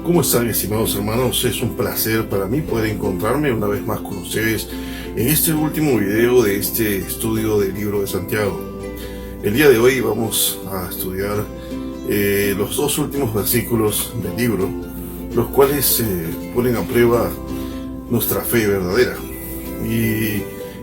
¿Cómo están, estimados hermanos? Es un placer para mí poder encontrarme una vez más con ustedes en este último video de este estudio del libro de Santiago. El día de hoy vamos a estudiar los dos últimos versículos del libro, los cuales ponen a prueba nuestra fe verdadera. Y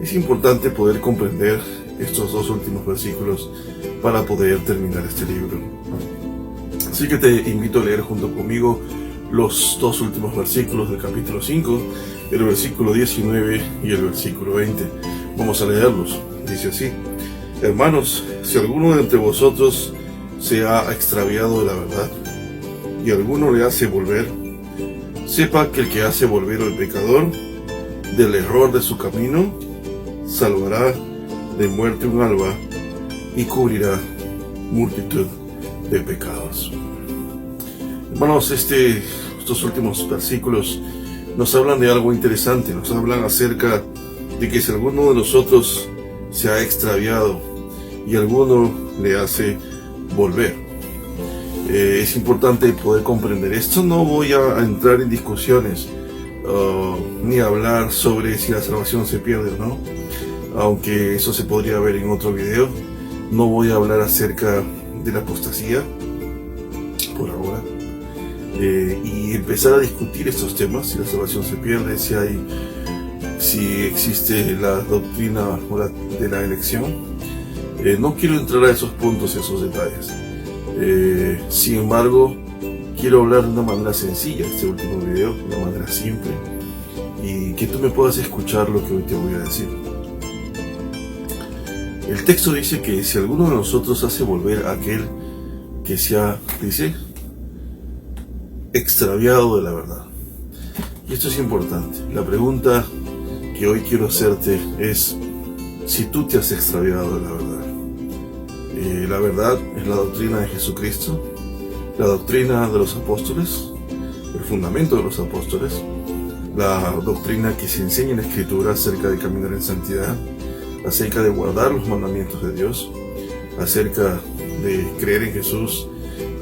es importante poder comprender estos dos últimos versículos para poder terminar este libro. Así que te invito a leer junto conmigo los dos últimos versículos del capítulo 5, el versículo 19 y el versículo 20. Vamos a leerlos. Dice así: Hermanos, si alguno de entre vosotros se ha extraviado de la verdad y alguno le hace volver, sepa que el que hace volver al pecador del error de su camino salvará de muerte un alma y cubrirá multitud de pecados. Hermanos, estos últimos versículos nos hablan de algo interesante. Nos hablan acerca de que si alguno de nosotros se ha extraviado y alguno le hace volver, es importante poder comprender esto. No voy a entrar en discusiones ni hablar sobre si la salvación se pierde o no, aunque eso se podría ver en otro video. No voy a hablar acerca de la apostasía por ahora, y empezar a discutir estos temas: si la salvación se pierde, si existe la doctrina de la elección. No quiero entrar a esos puntos y a esos detalles. Sin embargo, quiero hablar de una manera sencilla este último video, de una manera simple, y que tú me puedas escuchar lo que hoy te voy a decir. El texto dice que si alguno de nosotros hace volver a aquel que se ha, extraviado de la verdad. Y esto es importante. La pregunta que hoy quiero hacerte es si tú te has extraviado de la verdad. La verdad es la doctrina de Jesucristo, la doctrina de los apóstoles, el fundamento de los apóstoles, la doctrina que se enseña en la Escritura acerca de caminar en santidad, acerca de guardar los mandamientos de Dios, acerca de creer en Jesús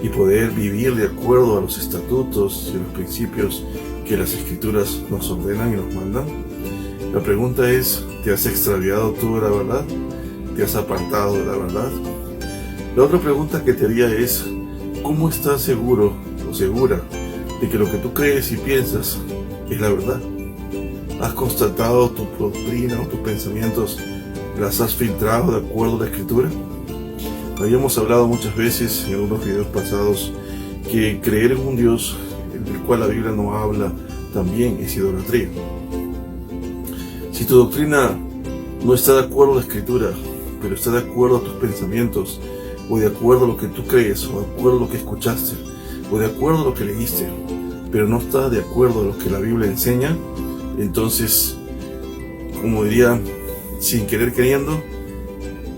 y poder vivir de acuerdo a los estatutos y los principios que las Escrituras nos ordenan y nos mandan. La pregunta es: ¿te has extraviado tú de la verdad? ¿Te has apartado de la verdad? La otra pregunta que te haría es: ¿cómo estás seguro o segura de que lo que tú crees y piensas es la verdad? ¿Has constatado tu doctrina o tus pensamientos? ¿Las has filtrado de acuerdo a la Escritura? Habíamos hablado muchas veces en algunos videos pasados que creer en un Dios en el cual la Biblia no habla también es idolatría. Si tu doctrina no está de acuerdo a la Escritura, pero está de acuerdo a tus pensamientos, o de acuerdo a lo que tú crees, o de acuerdo a lo que escuchaste, o de acuerdo a lo que leíste, pero no está de acuerdo a lo que la Biblia enseña, entonces, como diría, sin querer queriendo,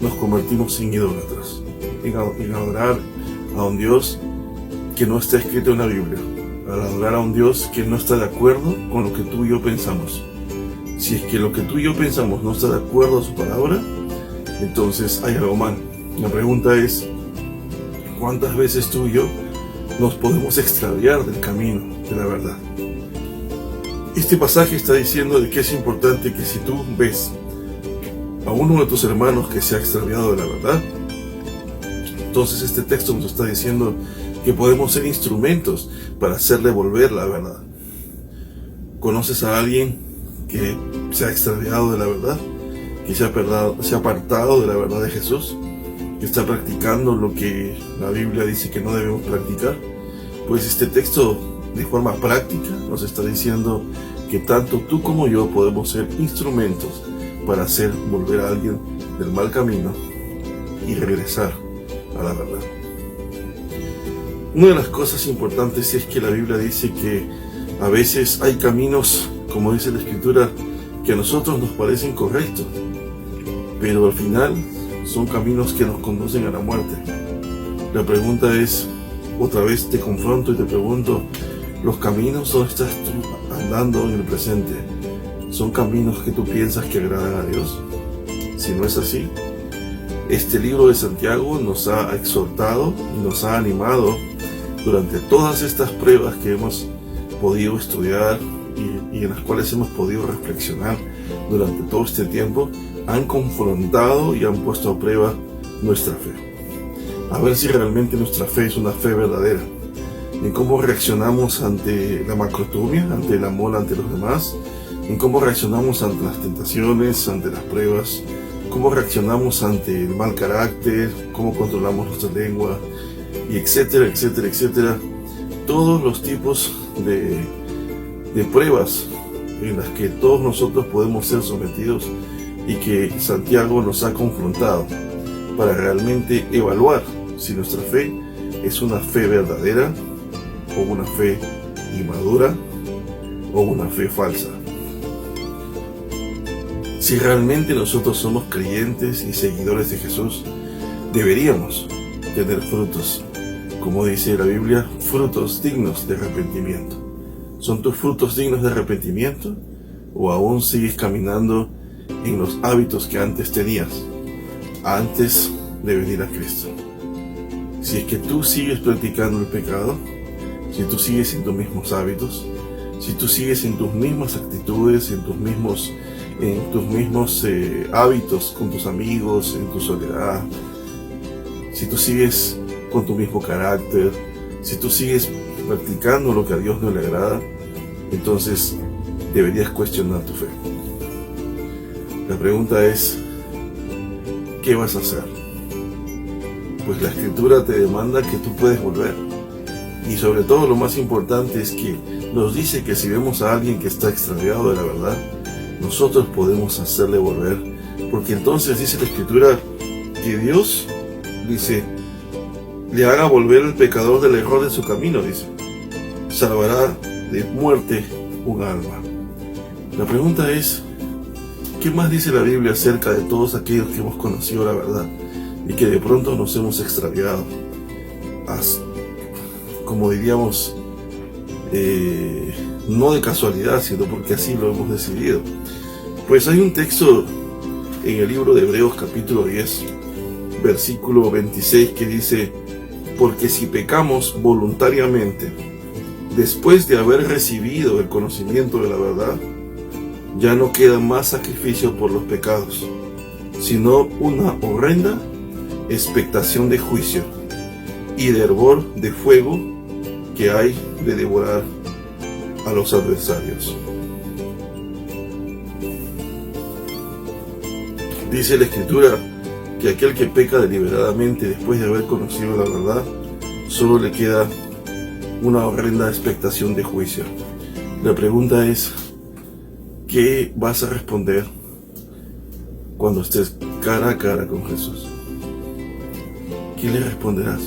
nos convertimos en idólatras, en adorar a un Dios que no está escrito en la Biblia, al adorar a un Dios que no está de acuerdo con lo que tú y yo pensamos. Si es que lo que tú y yo pensamos no está de acuerdo a su palabra, entonces hay algo mal. La pregunta es: ¿cuántas veces tú y yo nos podemos extraviar del camino de la verdad? Este pasaje está diciendo de que es importante que si tú ves a uno de tus hermanos que se ha extraviado de la verdad, entonces este texto nos está diciendo que podemos ser instrumentos para hacerle volver la verdad. ¿Conoces a alguien que se ha extraviado de la verdad? ¿Que se ha apartado de la verdad de Jesús? ¿Que está practicando lo que la Biblia dice que no debemos practicar? Pues este texto, de forma práctica, nos está diciendo que tanto tú como yo podemos ser instrumentos para hacer volver a alguien del mal camino y regresar a la verdad. Una de las cosas importantes es que la Biblia dice que a veces hay caminos, como dice la Escritura, que a nosotros nos parecen correctos, pero al final son caminos que nos conducen a la muerte. La pregunta es, otra vez te confronto y te pregunto: ¿los caminos donde estás tú andando en el presente son caminos que tú piensas que agradan a Dios? Si no es así, este libro de Santiago nos ha exhortado y nos ha animado durante todas estas pruebas que hemos podido estudiar y en las cuales hemos podido reflexionar durante todo este tiempo, han confrontado y han puesto a prueba nuestra fe. A ver si realmente nuestra fe es una fe verdadera, en cómo reaccionamos ante la macrotumia, ante el amor ante los demás, en cómo reaccionamos ante las tentaciones, ante las pruebas, cómo reaccionamos ante el mal carácter, cómo controlamos nuestra lengua, y etcétera, etcétera, etcétera. Todos los tipos de pruebas en las que todos nosotros podemos ser sometidos y que Santiago nos ha confrontado para realmente evaluar si nuestra fe es una fe verdadera o una fe inmadura o una fe falsa. Si realmente nosotros somos creyentes y seguidores de Jesús, deberíamos tener frutos, como dice la Biblia, frutos dignos de arrepentimiento. ¿Son tus frutos dignos de arrepentimiento o aún sigues caminando en los hábitos que antes tenías, antes de venir a Cristo? Si es que tú sigues practicando el pecado, si tú sigues en tus mismos hábitos, si tú sigues en tus mismas actitudes, en tus mismos hábitos con tus amigos, en tu soledad, si tú sigues con tu mismo carácter, si tú sigues practicando lo que a Dios no le agrada, entonces deberías cuestionar tu fe. La pregunta es, ¿qué vas a hacer? Pues la Escritura te demanda que tú puedes volver. Y sobre todo lo más importante es que nos dice que si vemos a alguien que está extraviado de la verdad, nosotros podemos hacerle volver. Porque entonces dice la Escritura que Dios, dice, le haga volver al pecador del error de su camino, dice. Salvará de muerte un alma. La pregunta es, ¿qué más dice la Biblia acerca de todos aquellos que hemos conocido la verdad y que de pronto nos hemos extraviado? Como diríamos, no de casualidad, sino porque así lo hemos decidido. Pues hay un texto en el libro de Hebreos capítulo 10, versículo 26 que dice: porque si pecamos voluntariamente, después de haber recibido el conocimiento de la verdad, ya no queda más sacrificio por los pecados, sino una horrenda expectación de juicio y de hervor de fuego que hay de devorar a los adversarios. Dice la Escritura que aquel que peca deliberadamente después de haber conocido la verdad, solo le queda una horrenda expectación de juicio. La pregunta es, ¿qué vas a responder cuando estés cara a cara con Jesús? ¿Qué le responderás?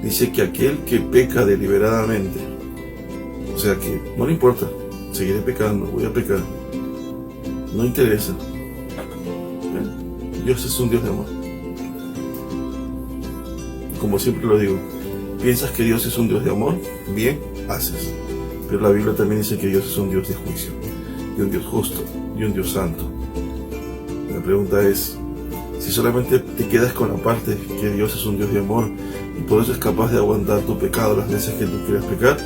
Dice que aquel que peca deliberadamente, o sea que no le importa, seguiré pecando, voy a pecar, no interesa. Dios es un Dios de amor. Como siempre lo digo, ¿piensas que Dios es un Dios de amor? Bien, haces. Pero la Biblia también dice que Dios es un Dios de juicio, y un Dios justo, y un Dios santo. La pregunta es, si solamente te quedas con la parte que Dios es un Dios de amor y por eso es capaz de aguantar tu pecado las veces que tú quieras pecar,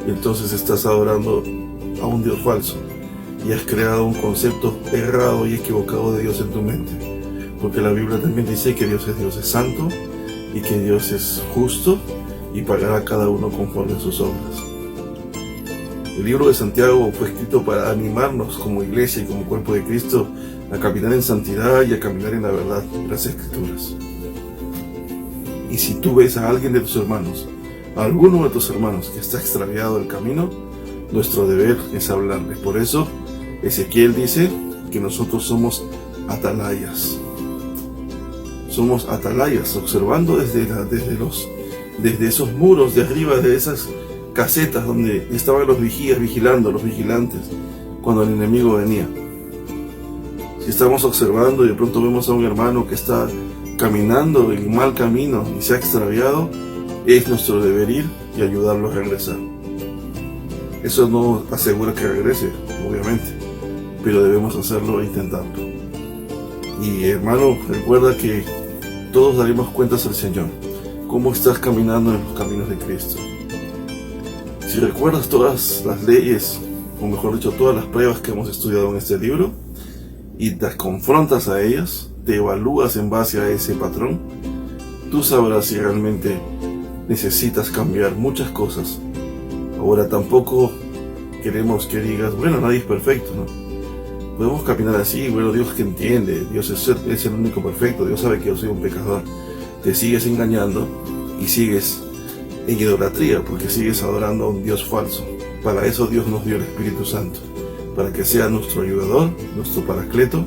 entonces estás adorando a un Dios falso y has creado un concepto errado y equivocado de Dios en tu mente. Porque la Biblia también dice que Dios es santo y que Dios es justo y pagará a cada uno conforme a sus obras. El libro de Santiago fue escrito para animarnos como iglesia y como cuerpo de Cristo a caminar en santidad y a caminar en la verdad de las Escrituras. Y si tú ves a alguien de tus hermanos, a alguno de tus hermanos que está extraviado del camino, nuestro deber es hablarle. Por eso Ezequiel dice que nosotros somos atalayas. Somos atalayas, observando desde esos muros de arriba, de esas casetas donde estaban los vigías vigilando, los vigilantes, cuando el enemigo venía. Si estamos observando y de pronto vemos a un hermano que está caminando en mal camino y se ha extraviado, es nuestro deber ir y ayudarlo a regresar. Eso no asegura que regrese, obviamente, pero debemos hacerlo e intentarlo. Y hermano, recuerda que todos daremos cuentas al Señor. cómo estás caminando en los caminos de Cristo. Si recuerdas todas las leyes, o mejor dicho, todas las pruebas que hemos estudiado en este libro, y te confrontas a ellas, te evalúas en base a ese patrón, tú sabrás si realmente necesitas cambiar muchas cosas. Ahora tampoco queremos que digas, bueno, nadie es perfecto, ¿no? Podemos caminar así, bueno, Dios que entiende, Dios es el único perfecto, Dios sabe que yo soy un pecador. Te sigues engañando y sigues en idolatría, porque sigues adorando a un Dios falso. Para eso Dios nos dio el Espíritu Santo, para que sea nuestro ayudador, nuestro paracleto,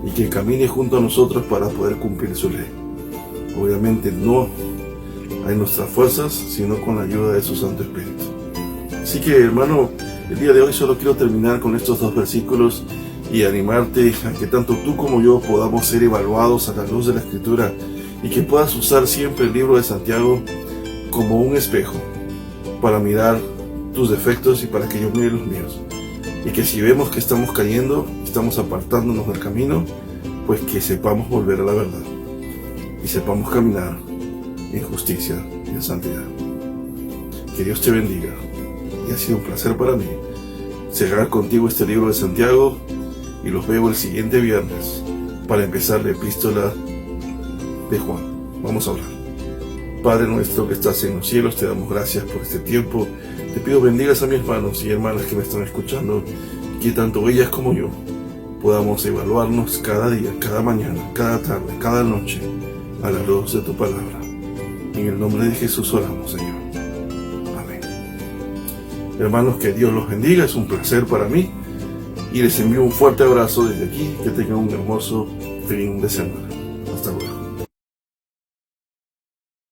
y que camine junto a nosotros para poder cumplir su ley. Obviamente no hay nuestras fuerzas, sino con la ayuda de su Santo Espíritu. Así que, hermano, el día de hoy solo quiero terminar con estos 2 versículos y animarte a que tanto tú como yo podamos ser evaluados a la luz de la Escritura, y que puedas usar siempre el libro de Santiago como un espejo para mirar tus defectos y para que yo mire los míos. Y que si vemos que estamos cayendo, estamos apartándonos del camino, pues que sepamos volver a la verdad y sepamos caminar en justicia y en santidad. Que Dios te bendiga, y ha sido un placer para mí cerrar contigo este libro de Santiago, y los veo el siguiente viernes para empezar la epístola de Juan. Vamos a orar. Padre nuestro que estás en los cielos, te damos gracias por este tiempo. Te pido bendigas a mis hermanos y hermanas que me están escuchando, que tanto ellas como yo podamos evaluarnos cada día, cada mañana, cada tarde, cada noche, a la luz de tu palabra. En el nombre de Jesús oramos, Señor. Amén. Hermanos, que Dios los bendiga, es un placer para mí, y les envío un fuerte abrazo desde aquí. Que tengan un hermoso fin de semana.